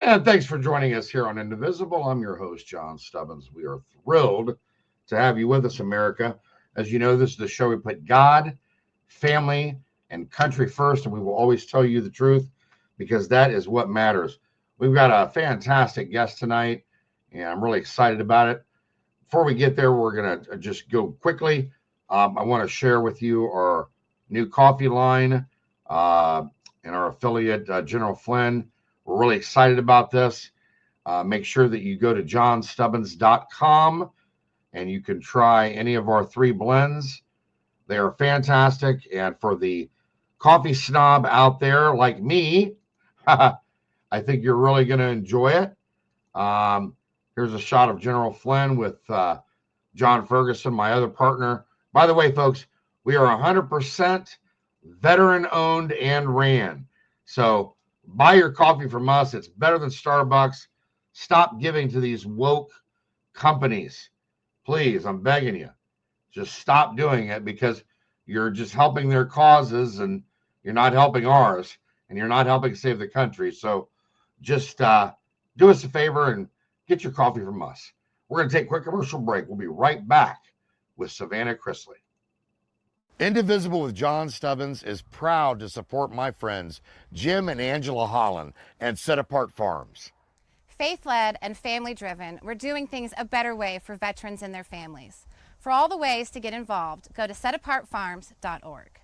And thanks for joining us here on Indivisible. I'm your host, John Stubbins. We are thrilled to have you with us, America. As you know, this is the show we put God, family, and country first, and we will always tell you the truth because that is what matters. We've got a fantastic guest tonight, and I'm really excited about it. Before we get there, we're going to just go quickly. I want to share with you our new coffee line and our affiliate, General Flynn. We're really excited about this. Make sure that you go to johnstubbins.com and you can try any of our 3 blends. They are fantastic. And for the coffee snob out there like me, I think you're really going to enjoy it. Here's a shot of General Flynn with John Ferguson, my other partner. By the way, folks, we are 100% veteran-owned and ran. So buy your coffee from us. It's better than Starbucks. Stop giving to these woke companies. Please, I'm begging you. Just stop doing it because you're just helping their causes and you're not helping ours and you're not helping save the country. So just do us a favor and get your coffee from us. We're going to take a quick commercial break. We'll be right back with Savannah Chrisley. Indivisible with John Stubbins is proud to support my friends Jim and Angela Holland and Set Apart Farms. Faith-led and family-driven, we're doing things a better way for veterans and their families. For all the ways to get involved, go to setapartfarms.org.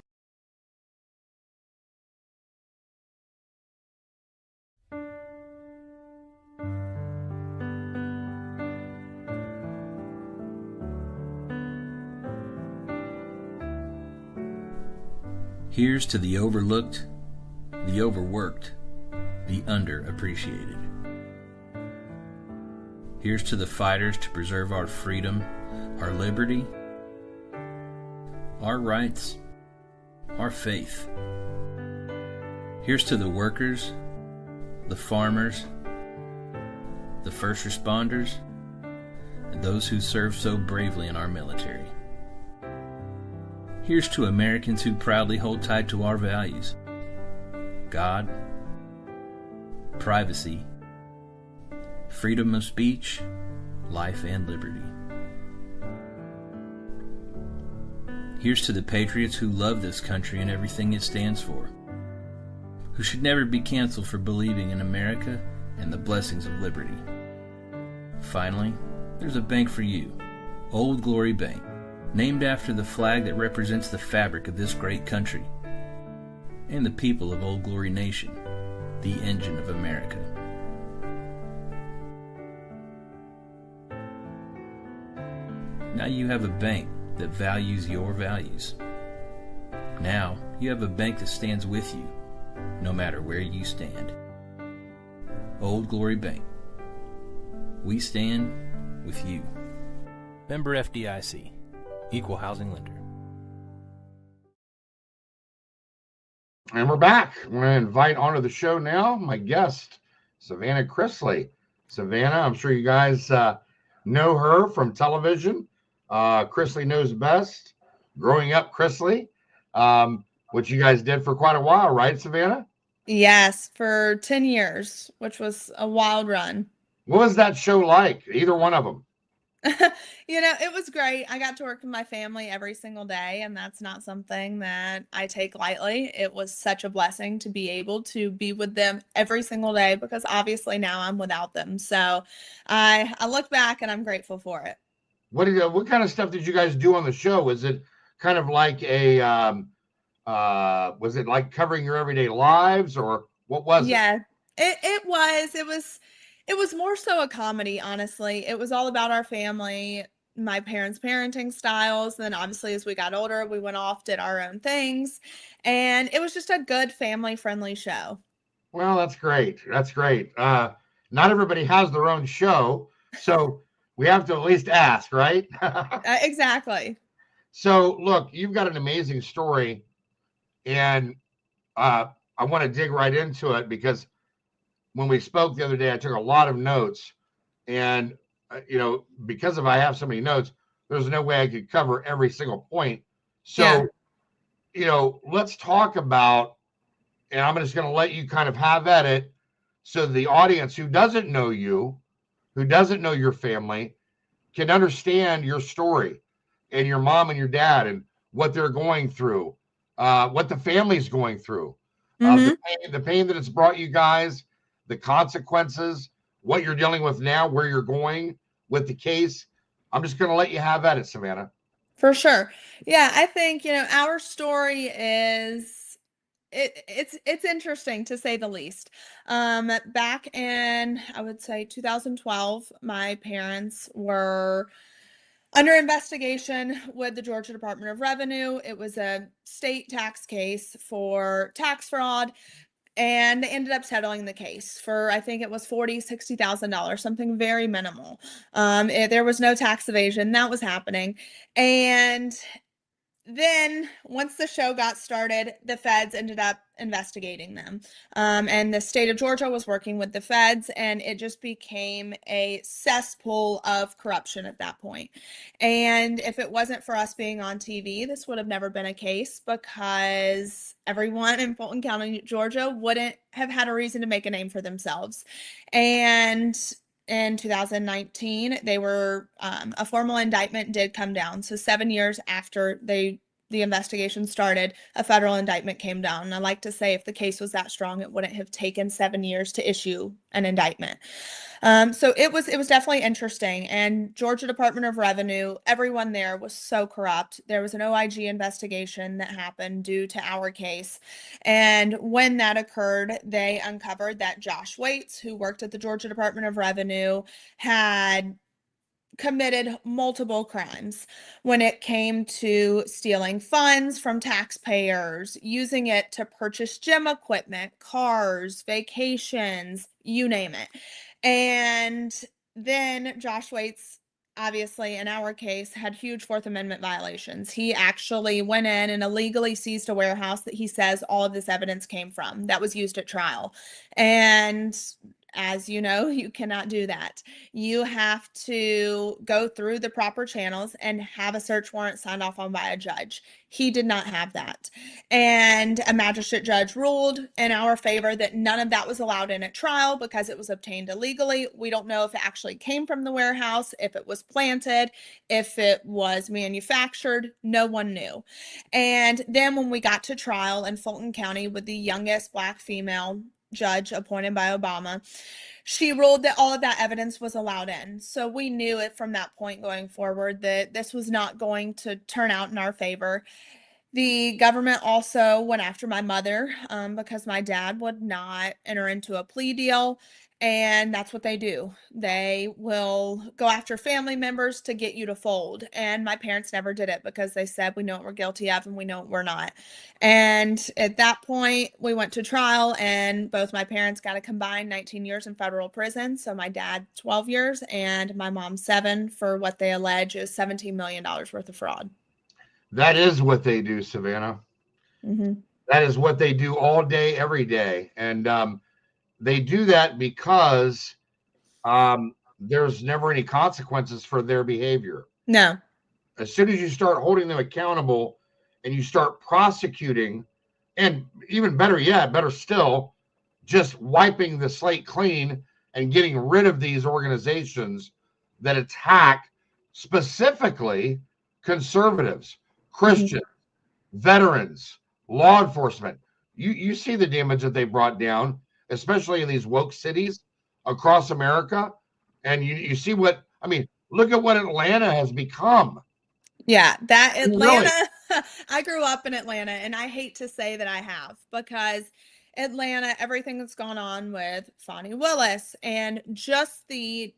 Here's to the overlooked, the overworked, the underappreciated. Here's to the fighters to preserve our freedom, our liberty, our rights, our faith. Here's to the workers, the farmers, the first responders, and those who serve so bravely in our military. Here's to Americans who proudly hold tight to our values: God, privacy, freedom of speech, life and liberty. Here's to the patriots who love this country and everything it stands for, who should never be canceled for believing in America and the blessings of liberty. Finally, there's a bank for you, Old Glory Bank, named after the flag that represents the fabric of this great country and the people of Old Glory Nation, the engine of America. Now you have a bank that values your values. Now you have a bank that stands with you, no matter where you stand. Old Glory Bank. We stand with you. Member FDIC. Equal housing lender. And we're back. I'm going to invite onto the show now my guest, Savannah Chrisley. Savannah, I'm sure you guys know her from television. Chrisley Knows Best, Growing Up Chrisley, which you guys did for quite a while, right, Savannah? Yes, for 10 years, which was a wild run. What was that show like? Either one of them? It was great. I got to work with my family every single day, and that's not something that I take lightly. It was such a blessing to be able to be with them every single day because obviously now I'm without them. So I look back and I'm grateful for it. What kind of stuff did you guys do on the show? Was it kind of like was it like covering your everyday lives, or what was it? Yeah, it was more so a comedy, honestly. It was all about our family, my parents' parenting styles. Then obviously as we got older, we went off, did our own things. And it was just a good family-friendly show. Well, that's great. That's great. Not everybody has their own show, so we have to at least ask, right? Exactly. So look, you've got an amazing story, and I want to dig right into it because when we spoke the other day, I took a lot of notes, and because I have so many notes, there's no way I could cover every single point. So, let's talk about, and I'm just going to let you kind of have at it. so the audience who doesn't know you, who doesn't know your family, can understand your story and your mom and your dad and what they're going through, what the family's going through, the pain that it's brought you guys, the consequences, what you're dealing with now, where you're going with the case. I'm just going to let you have at it, Savannah. For sure. Yeah, I think, our story is it's interesting to say the least. Back in, I would say 2012, my parents were under investigation with the Georgia Department of Revenue. It was a state tax case for tax fraud. And they ended up settling the case for, I think it was $60,000, something very minimal. There was no tax evasion that was happening. And then once the show got started, the feds ended up investigating them. And the state of Georgia was working with the feds, and it just became a cesspool of corruption at that point. And if it wasn't for us being on TV, this would have never been a case, because everyone in Fulton County, Georgia wouldn't have had a reason to make a name for themselves. And in 2019, they were a formal indictment did come down. So 7 years after the investigation started, a federal indictment came down. And I like to say, if the case was that strong, it wouldn't have taken 7 years to issue an indictment. So it was definitely interesting. And Georgia Department of Revenue, everyone there was so corrupt. There was an OIG investigation that happened due to our case. And when that occurred, they uncovered that Josh Waits, who worked at the Georgia Department of Revenue, had committed multiple crimes when it came to stealing funds from taxpayers, using it to purchase gym equipment, cars, vacations, you name it. And then Josh Waits, obviously in our case, had huge Fourth Amendment violations. He actually went in and illegally seized a warehouse that he says all of this evidence came from, that was used at trial. And as you know, you cannot do that. You have to go through the proper channels and have a search warrant signed off on by a judge. He did not have that. And a magistrate judge ruled in our favor that none of that was allowed in at trial because it was obtained illegally. We don't know if it actually came from the warehouse, if it was planted, if it was manufactured. No one knew. And then when we got to trial in Fulton County with the youngest Black female judge appointed by Obama, she ruled that all of that evidence was allowed in. So we knew it from that point going forward that this was not going to turn out in our favor. The government also went after my mother because my dad would not enter into a plea deal. And that's what they do. They will go after family members to get you to fold. And my parents never did it because they said, we know what we're guilty of and we know what we're not. And at that point, we went to trial, and both my parents got a combined 19 years in federal prison. So my dad, 12 years, and my mom, 7, for what they allege is $17 million worth of fraud. That is what they do, Savannah. Mm-hmm. That is what they do all day, every day. And they do that because there's never any consequences for their behavior. No. As soon as you start holding them accountable and you start prosecuting, and even better yet, better still, just wiping the slate clean and getting rid of these organizations that attack specifically conservatives, Christians, veterans, law enforcement. You see the damage that they brought down, especially in these woke cities across America. And you see what, I mean, look at what Atlanta has become. Yeah, that Atlanta, Really? I grew up in Atlanta, and I hate to say that I have, because Atlanta, everything that's gone on with Fonnie Willis and just the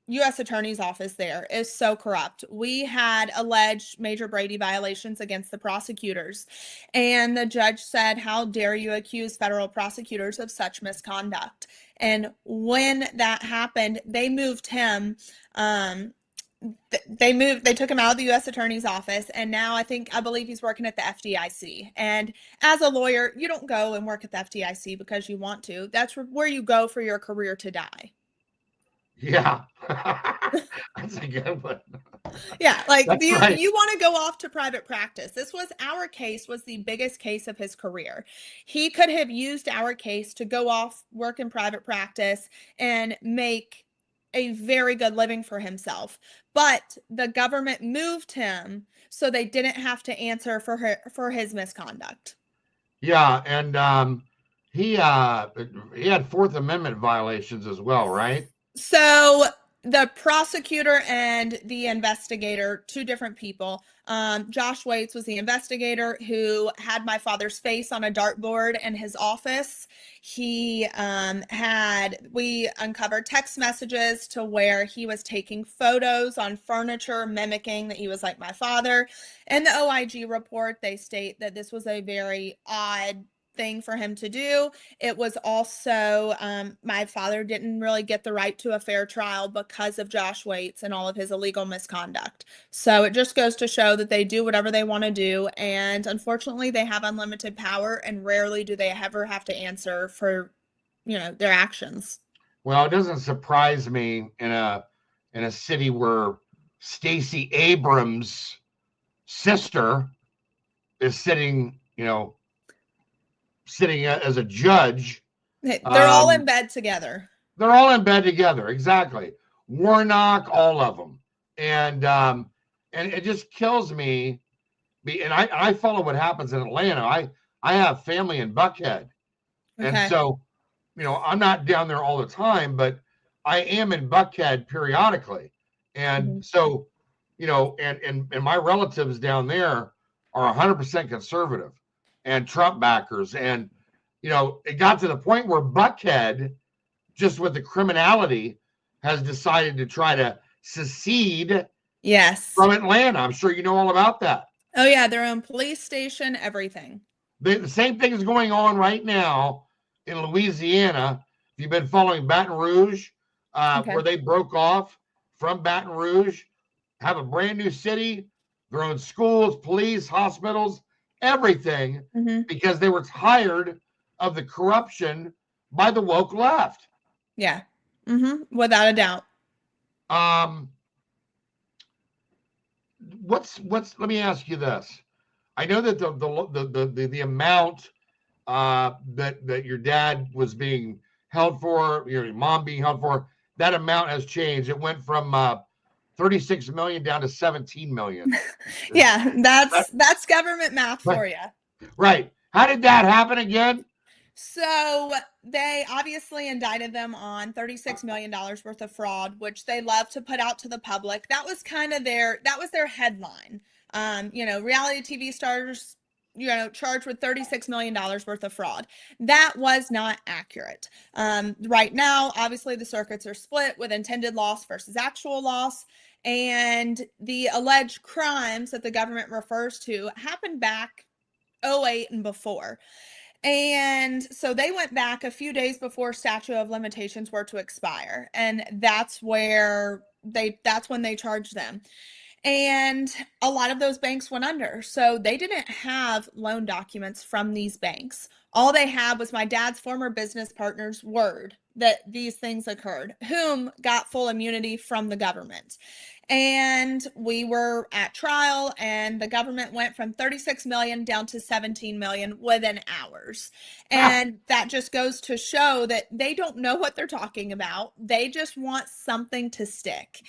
U.S. Attorney's Office there is so corrupt. We had alleged Major Brady violations against the prosecutors, and the judge said, how dare you accuse federal prosecutors of such misconduct? And when that happened, they moved him, they took him out of the U.S. Attorney's Office, and now I believe he's working at the FDIC. And as a lawyer, you don't go and work at the FDIC because you want to. That's where you go for your career to die. Yeah. That's a good one. Yeah, like That's you right. you want to go off to private practice. This was our case was the biggest case of his career. He could have used our case to go off, work in private practice, and make a very good living for himself. But the government moved him so they didn't have to answer for his misconduct. Yeah, and he had Fourth Amendment violations as well, right? So the prosecutor and the investigator, two different people. Josh Waits was the investigator who had my father's face on a dartboard in his office. We uncovered text messages to where he was taking photos on furniture, mimicking that he was like my father. In the OIG report, they state that this was a very odd thing for him to do. It was also, my father didn't really get the right to a fair trial because of Josh Waits and all of his illegal misconduct. So it just goes to show that they do whatever they want to do. And unfortunately, they have unlimited power, and rarely do they ever have to answer for, their actions. Well, it doesn't surprise me in a city where Stacey Abrams' sister is sitting as a judge. They're all in bed together. They're all in bed together. Exactly. Warnock, all of them. And it just kills me. And I follow what happens in Atlanta. I have family in Buckhead. Okay. And so, I'm not down there all the time, but I am in Buckhead periodically. And so, and my relatives down there are 100% conservative and Trump backers. And, it got to the point where Buckhead, just with the criminality, has decided to try to secede from Atlanta. I'm sure you know all about that. Oh, yeah. Their own police station, everything. The same thing is going on right now in Louisiana. If you've been following Baton Rouge, where they broke off from Baton Rouge, have a brand new city, their own schools, police, hospitals, everything, because they were tired of the corruption by the woke left. Yeah. Without a doubt. Let me ask you this. I know that the amount that your dad was being held for, your mom being held for, that amount has changed. It went from 36 million down to 17 million. Yeah, that's government math for you. Right. How did that happen again? So they obviously indicted them on $36 million worth of fraud, which they love to put out to the public. That was kind of their headline. Reality TV stars, charged with $36 million worth of fraud. That was not accurate. Right now, obviously the circuits are split with intended loss versus actual loss. And the alleged crimes that the government refers to happened back 2008 and before. And so they went back a few days before statute of limitations were to expire. And that's when they charged them. And a lot of those banks went under. So they didn't have loan documents from these banks. All they had was my dad's former business partner's word that these things occurred, whom got full immunity from the government. And we were at trial, and the government went from 36 million down to 17 million within hours. And that just goes to show that they don't know what they're talking about. They just want something to stick.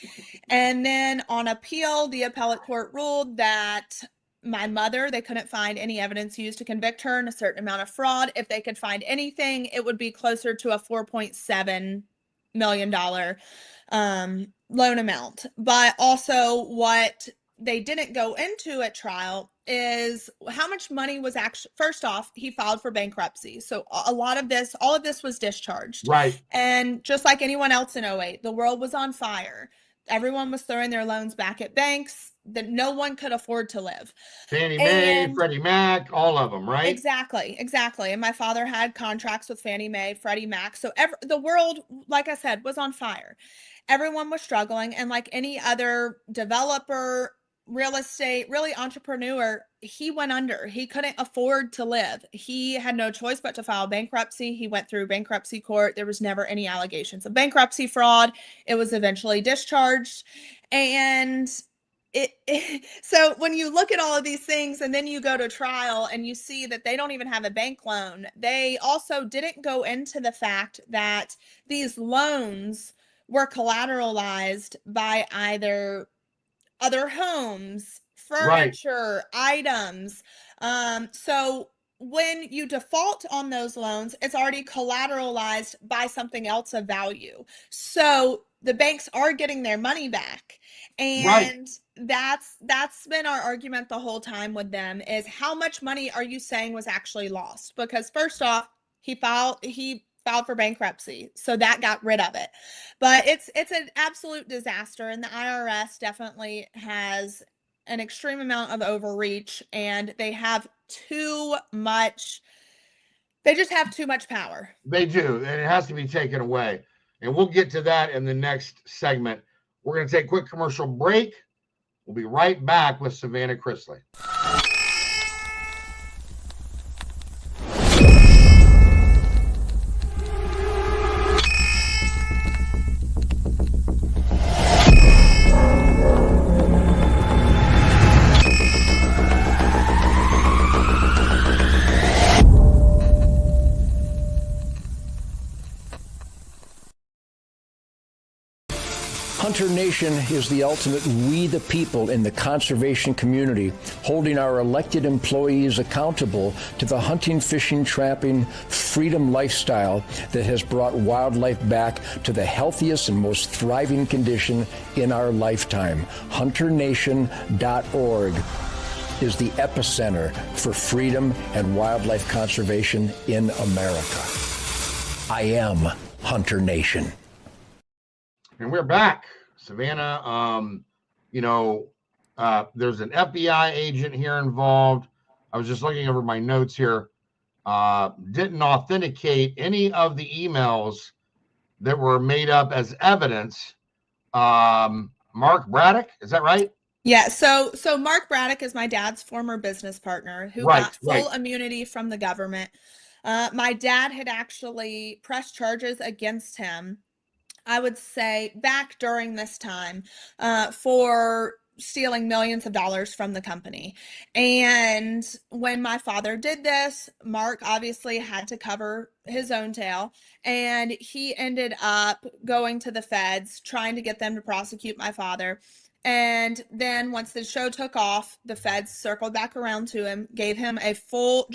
And then on appeal, the appellate court ruled that my mother, they couldn't find any evidence used to convict her in a certain amount of fraud. If they could find anything, it would be closer to a $4.7 million loan amount. But also what they didn't go into at trial is how much money was actually, first off, he filed for bankruptcy. So all of this was discharged. Right. And just like anyone else in 2008, the world was on fire. Everyone was throwing their loans back at banks that no one could afford to live. Fannie Mae, Freddie Mac, all of them, right? Exactly. And my father had contracts with Fannie Mae, Freddie Mac. So the world, like I said, was on fire. Everyone was struggling. And like any other developer real estate, really entrepreneur, he went under. He couldn't afford to live. He had no choice but to file bankruptcy. He went through bankruptcy court. There was never any allegations of bankruptcy fraud. It was eventually discharged. And so when you look at all of these things and then you go to trial and you see that they don't even have a bank loan, they also didn't go into the fact that these loans were collateralized by either other homes, furniture, items. So when you default on those loans, it's already collateralized by something else of value. So the banks are getting their money back. And that's been our argument the whole time with them, is how much money are you saying was actually lost? Because first off, he filed for bankruptcy, so that got rid of it. But it's an absolute disaster, and the IRS definitely has an extreme amount of overreach, and they have too much. They just have too much power. They do, and it has to be taken away. And we'll get to that in the next segment. We're going to take a quick commercial break. We'll be right back with Savannah Chrisley. Hunter Nation is the ultimate we the people in the conservation community, holding our elected employees accountable to the hunting, fishing, trapping, freedom lifestyle that has brought wildlife back to the healthiest and most thriving condition in our lifetime. HunterNation.org is the epicenter for freedom and wildlife conservation in America. I am Hunter Nation. And we're back. Savannah, there's an FBI agent here involved. I was just looking over my notes here. Didn't authenticate any of the emails that were made up as evidence. Mark Braddock, is that right? Yeah, so Mark Braddock is my dad's former business partner who got full immunity from the government. My dad had actually pressed charges against him, I would say, back during this time, for stealing millions of dollars from the company. And when my father did this, Mark obviously had to cover his own tail, and he ended up going to the feds, trying to get them to prosecute my father. And then once the show took off, the feds circled back around to him, gave him full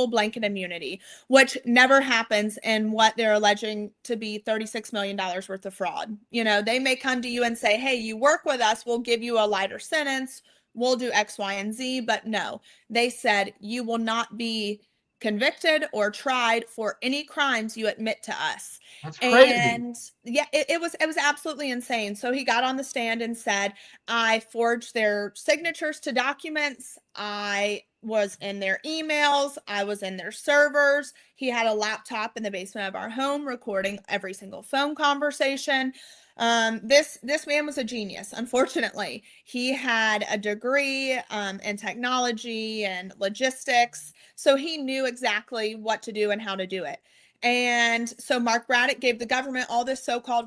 blanket immunity, which never happens in what they're alleging to be $36 million worth of fraud. You know, they may come to you and say, hey, you work with us, we'll give you a lighter sentence, we'll do X, Y, and Z. But no, they said you will not be convicted or tried for any crimes you admit to us. That's crazy. And yeah, it was absolutely insane. So he got on the stand and said, I forged their signatures to documents. I was in their emails. I was in their servers. He had a laptop in the basement of our home recording every single phone conversation. This man was a genius. Unfortunately, he had a degree in technology and logistics, so he knew exactly what to do and how to do it. And so Mark Braddock gave the government all this so-called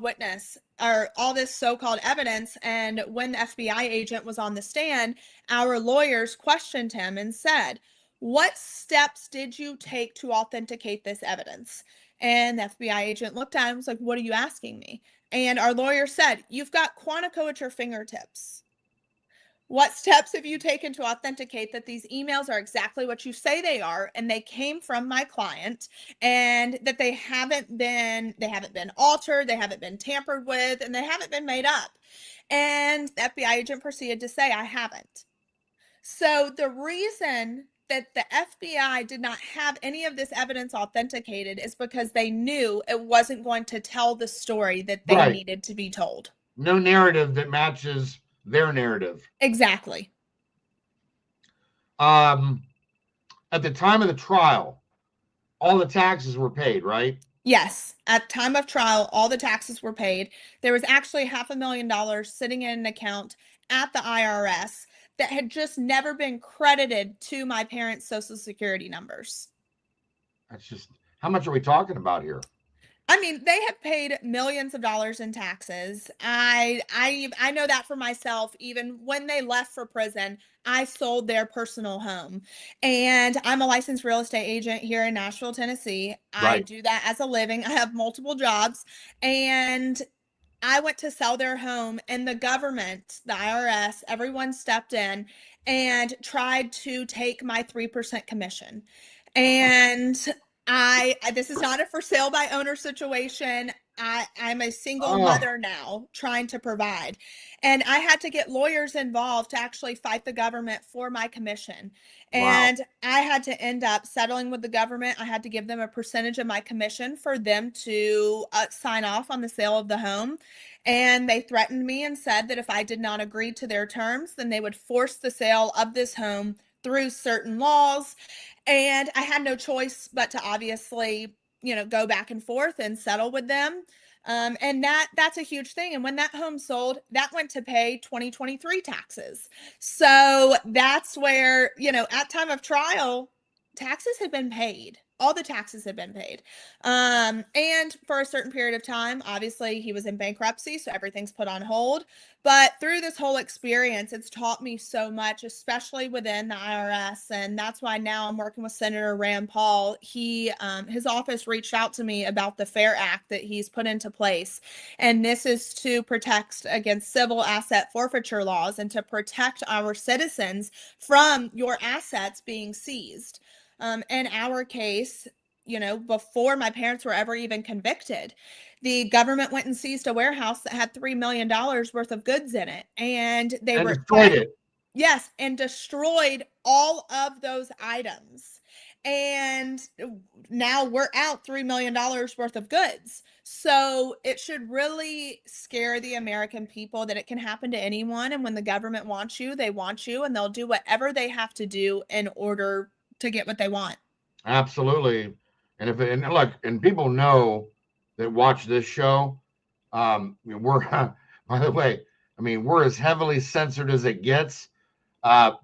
evidence. And when the FBI agent was on the stand, our lawyers questioned him and said, what steps did you take to authenticate this evidence? And the FBI agent looked at him and was like, what are you asking me? And our lawyer said, you've got Quantico at your fingertips. What steps have you taken to authenticate that these emails are exactly what you say they are, and they came from my client, and that they haven't been altered, they haven't been tampered with, and they haven't been made up? And the FBI agent proceeded to say, I haven't. So the reason that the FBI did not have any of this evidence authenticated is because they knew it wasn't going to tell the story that they needed to be told. No narrative that matches their narrative. Exactly. At the time of the trial, all the taxes were paid, right? Yes. At time of trial, all the taxes were paid. There was actually $500,000 sitting in an account at the IRS that had just never been credited to my parents' Social Security numbers. That's just, how much are we talking about here? I mean, they have paid millions of dollars in taxes. I know that for myself. Even when they left for prison, I sold their personal home. And I'm a licensed real estate agent here in Nashville, Tennessee. I Right. do that as a living. I have multiple jobs. And I went to sell their home, and the government, the IRS, everyone stepped in and tried to take my 3% commission. And this is not a for sale by owner situation. I'm a single Oh. mother now trying to provide. And I had to get lawyers involved to actually fight the government for my commission. Wow. And I had to end up settling with the government. I had to give them a percentage of my commission for them to sign off on the sale of the home. And they threatened me and said that if I did not agree to their terms, then they would force the sale of this home through certain laws. And I had no choice but to obviously, go back and forth and settle with them. And that's a huge thing. And when that home sold, that went to pay 2023 taxes. So that's where, at time of trial, taxes had been paid. All the taxes had been paid. And for a certain period of time, obviously he was in bankruptcy, so everything's put on hold. But through this whole experience, it's taught me so much, especially within the IRS. And that's why now I'm working with Senator Rand Paul. His office reached out to me about the FAIR Act that he's put into place. And this is to protect against civil asset forfeiture laws and to protect our citizens from your assets being seized. In our case, before my parents were ever even convicted, the government went and seized a warehouse that had $3 million worth of goods in it. And they And were destroyed it. Yes, and destroyed all of those items. And now we're out $3 million worth of goods. So it should really scare the American people that it can happen to anyone. And when the government wants you, they want you, and they'll do whatever they have to do in order to get what they want. Absolutely. And people know that watch this show. We're by the way, we're as heavily censored as it gets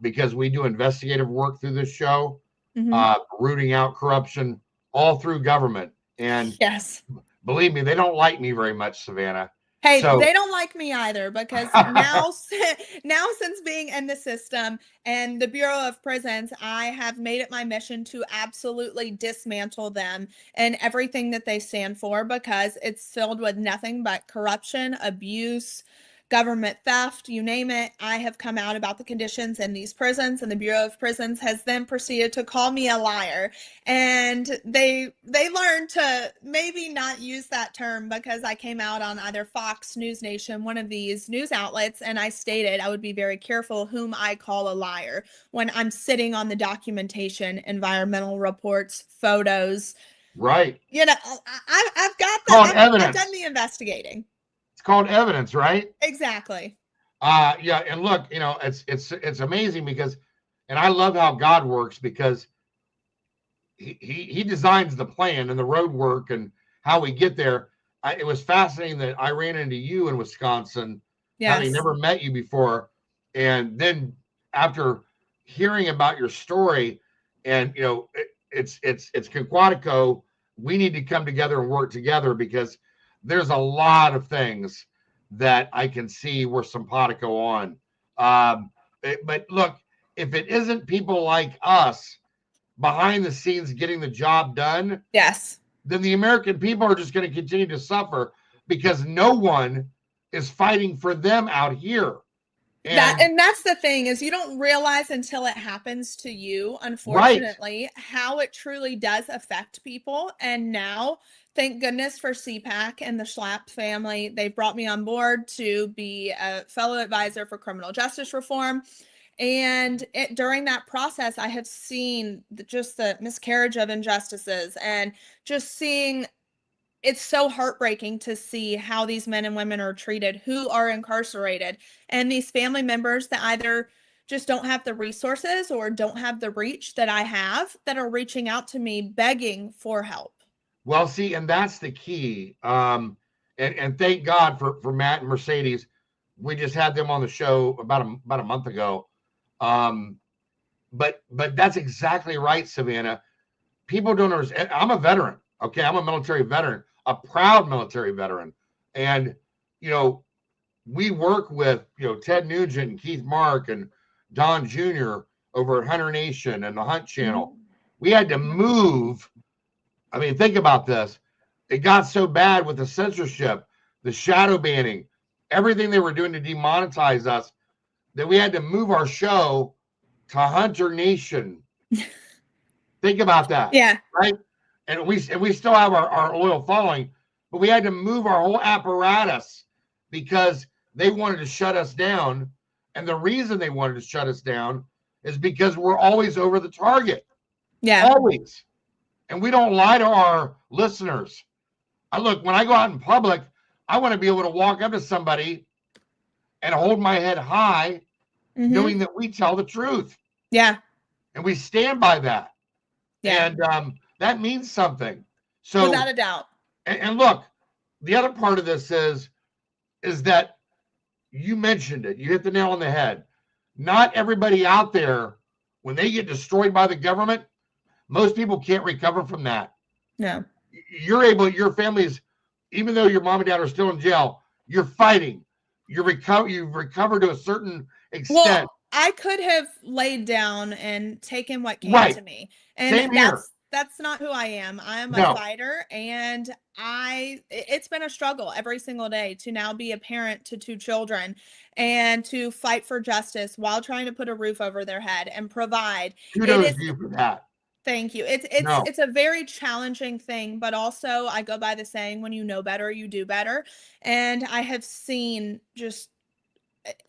because we do investigative work through this show, rooting out corruption all through government. And yes, believe me, they don't like me very much, Savannah. Hey, they don't like me either, because now since being in the system and the Bureau of Prisons, I have made it my mission to absolutely dismantle them and everything that they stand for, because it's filled with nothing but corruption, abuse, government theft, you name it. I have come out about the conditions in these prisons, and the Bureau of Prisons has then proceeded to call me a liar. And they learned to maybe not use that term, because I came out on either Fox, News Nation, one of these news outlets, and I stated I would be very careful whom I call a liar when I'm sitting on the documentation, environmental reports, photos. Right. I've got that. I've done the investigating. It's called evidence, right? Exactly. Yeah, and look, it's amazing because, and I love how God works, because he designs the plan and the road work and how we get there. It was fascinating that I ran into you in Wisconsin, having never met you before, and then after hearing about your story, and it's Quantico, we need to come together and work together, because there's a lot of things that I can see we're simpatico on. But look, if it isn't people like us behind the scenes getting the job done, yes, then the American people are just going to continue to suffer, because no one is fighting for them out here. And that's the thing, is you don't realize until it happens to you, unfortunately, how it truly does affect people. And now, thank goodness for CPAC and the Schlapp family. They brought me on board to be a fellow advisor for criminal justice reform. And during that process, I have seen just the miscarriage of injustices, and just seeing, it's so heartbreaking to see how these men and women are treated who are incarcerated, and these family members that either just don't have the resources or don't have the reach that I have, that are reaching out to me begging for help. Well, see, and that's the key. And thank God for Matt and Mercedes. We just had them on the show about a month ago. But that's exactly right, Savannah. People don't understand. I'm a veteran. Okay, I'm a military veteran, a proud military veteran, and we work with Ted Nugent and Keith Mark and Don Jr. over at Hunter Nation and the Hunt Channel. We had to move. I mean, think about this. It got so bad with the censorship, the shadow banning, everything they were doing to demonetize us, that we had to move our show to Hunter Nation. Think about that. Yeah. Right? And we still have our loyal following, but we had to move our whole apparatus because they wanted to shut us down. And the reason they wanted to shut us down is because we're always over the target. Yeah. Always. And we don't lie to our listeners. When I go out in public, I want to be able to walk up to somebody and hold my head high, knowing that we tell the truth. Yeah. And we stand by that. Yeah. And that means something. So without a doubt. And look, the other part of this is that you mentioned it. You hit the nail on the head. Not everybody out there, when they get destroyed by the government, most people can't recover from that. No. Your family's, even though your mom and dad are still in jail, you're fighting. You've recovered to a certain extent. Well, I could have laid down and taken what came to me. And Same here. That's not who I am. I am a fighter, and it's been a struggle every single day to now be a parent to 2 children and to fight for justice while trying to put a roof over their head and provide. Kudos to you for that. Thank you. It's a very challenging thing, but also I go by the saying, when you know better, you do better. And I have seen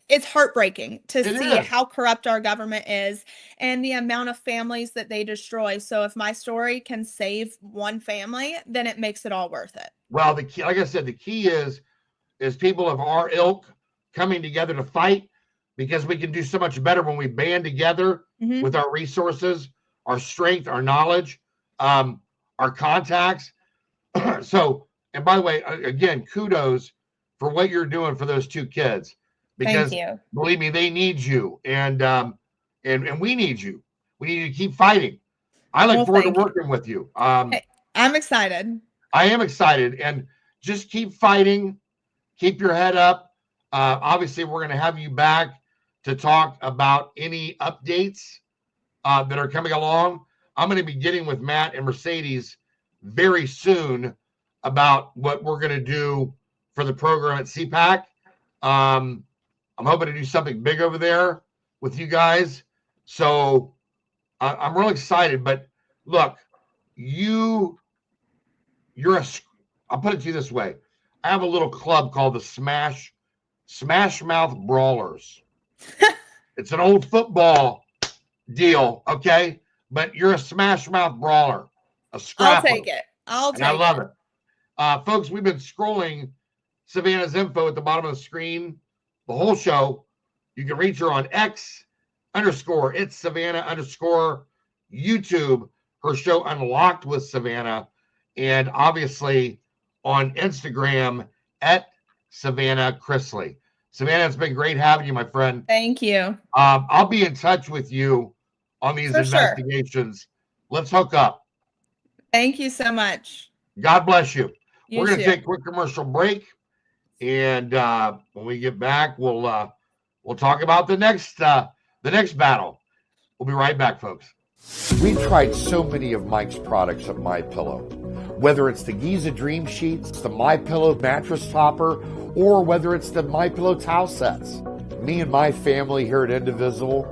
it's heartbreaking to see how corrupt our government is and the amount of families that they destroy. So if my story can save one family, then it makes it all worth it. Well, the key, like I said, the key is people of our ilk coming together to fight, because we can do so much better when we band together with our resources, our strength, our knowledge, our contacts. So, and by the way, again, kudos for what you're doing for those 2 kids. Because believe me, they need you, and we need you. We need you to keep fighting. I look forward to working with you. I'm excited. I am excited, and just keep fighting. Keep your head up. Obviously, we're going to have you back to talk about any updates that are coming along. I'm going to be getting with Matt and Mercedes very soon about what we're going to do for the program at CPAC. I'm hoping to do something big over there with you guys. So I'm real excited. But look, you're I'll put it to you this way. I have a little club called the Smash Mouth Brawlers. It's an old football deal, okay? But you're a Smash Mouth Brawler, a scrapper. I'll take it. I love it. Folks, we've been scrolling Savannah's info at the bottom of the screen the whole show. You can reach her on X _ it's Savannah _ YouTube, her show Unlocked with Savannah, and obviously on Instagram at Savannah Chrisley. Savannah, it's been great having you, my friend. Thank you. I'll be in touch with you on these investigations. Sure. Let's hook up. Thank you so much. God bless you. You We're going to too. take a quick commercial break. And when we get back, we'll talk about the next battle. We'll be right back, folks. We've tried so many of Mike's products at MyPillow. Whether it's the Giza Dream Sheets, the MyPillow mattress topper, or whether it's the MyPillow towel sets. Me and my family here at Indivisible,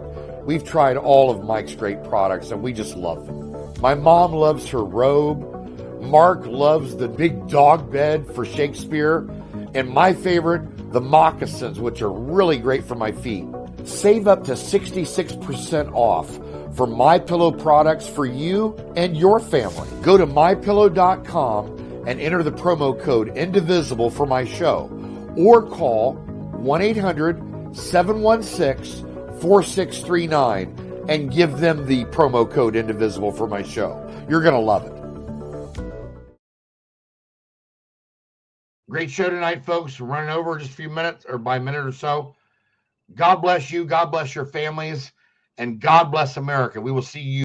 we've tried all of Mike's great products, and we just love them. My mom loves her robe. Mark loves the big dog bed for Shakespeare. And my favorite, the moccasins, which are really great for my feet. Save up to 66% off for MyPillow products for you and your family. Go to MyPillow.com and enter the promo code INDIVISIBLE for my show. Or call 1-800-716-4639 and give them the promo code INDIVISIBLE for my show. You're going to love it. Great show tonight, folks. We're running over just a few minutes or by a minute or so. God bless you. God bless your families. And God bless America. We will see you.